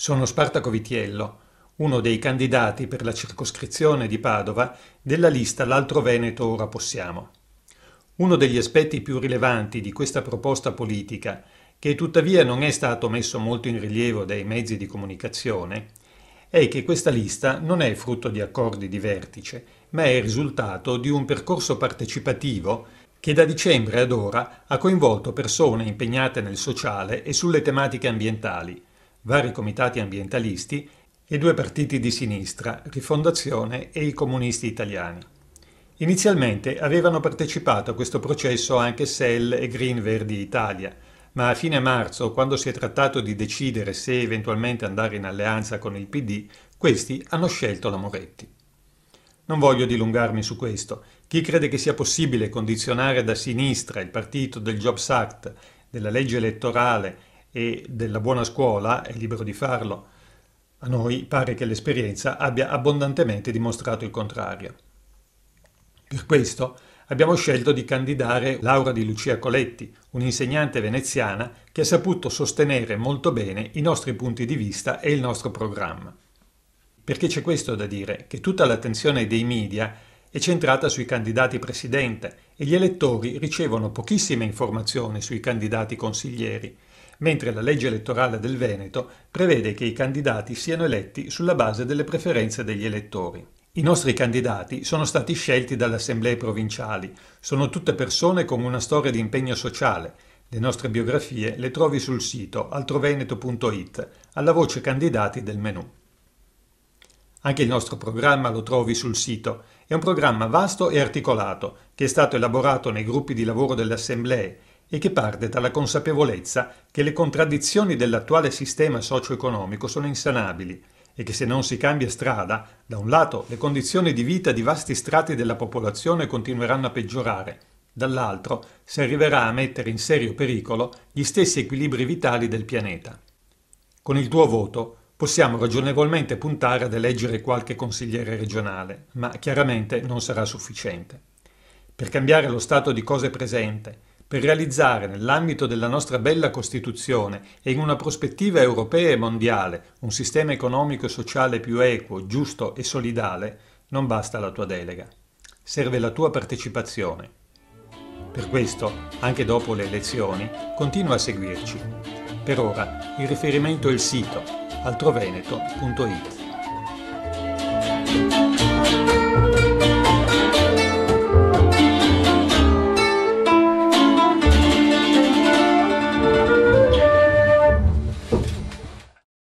Sono Spartaco Vitiello, uno dei candidati per la circoscrizione di Padova della lista L'Altro Veneto Ora Possiamo. Uno degli aspetti più rilevanti di questa proposta politica, che tuttavia non è stato messo molto in rilievo dai mezzi di comunicazione, è che questa lista non è frutto di accordi di vertice, ma è il risultato di un percorso partecipativo che da dicembre ad ora ha coinvolto persone impegnate nel sociale e sulle tematiche ambientali, vari comitati ambientalisti e due partiti di sinistra, Rifondazione e i Comunisti Italiani. Inizialmente avevano partecipato a questo processo anche SEL e Green Verdi Italia, ma a fine marzo, quando si è trattato di decidere se eventualmente andare in alleanza con il PD, questi hanno scelto la Moretti. Non voglio dilungarmi su questo. Chi crede che sia possibile condizionare da sinistra il partito del Jobs Act, della legge elettorale e della buona scuola è libero di farlo. A noi pare che l'esperienza abbia abbondantemente dimostrato il contrario. Per questo abbiamo scelto di candidare Laura Di Lucia Coletti, un'insegnante veneziana che ha saputo sostenere molto bene i nostri punti di vista e il nostro programma. Perché c'è questo da dire, che tutta l'attenzione dei media è centrata sui candidati presidente e gli elettori ricevono pochissime informazioni sui candidati consiglieri, mentre la legge elettorale del Veneto prevede che i candidati siano eletti sulla base delle preferenze degli elettori. I nostri candidati sono stati scelti dalle assemblee provinciali, sono tutte persone con una storia di impegno sociale. Le nostre biografie le trovi sul sito altroveneto.it alla voce candidati del menù. Anche il nostro programma lo trovi sul sito. È un programma vasto e articolato che è stato elaborato nei gruppi di lavoro delle assemblee e che parte dalla consapevolezza che le contraddizioni dell'attuale sistema socio-economico sono insanabili e che se non si cambia strada, da un lato le condizioni di vita di vasti strati della popolazione continueranno a peggiorare, dall'altro si arriverà a mettere in serio pericolo gli stessi equilibri vitali del pianeta. Con il tuo voto possiamo ragionevolmente puntare ad eleggere qualche consigliere regionale, ma chiaramente non sarà sufficiente. Per cambiare lo stato di cose presente, per realizzare nell'ambito della nostra bella Costituzione e in una prospettiva europea e mondiale un sistema economico e sociale più equo, giusto e solidale, non basta la tua delega. Serve la tua partecipazione. Per questo, anche dopo le elezioni, continua a seguirci. Per ora il riferimento è il sito altroveneto.it.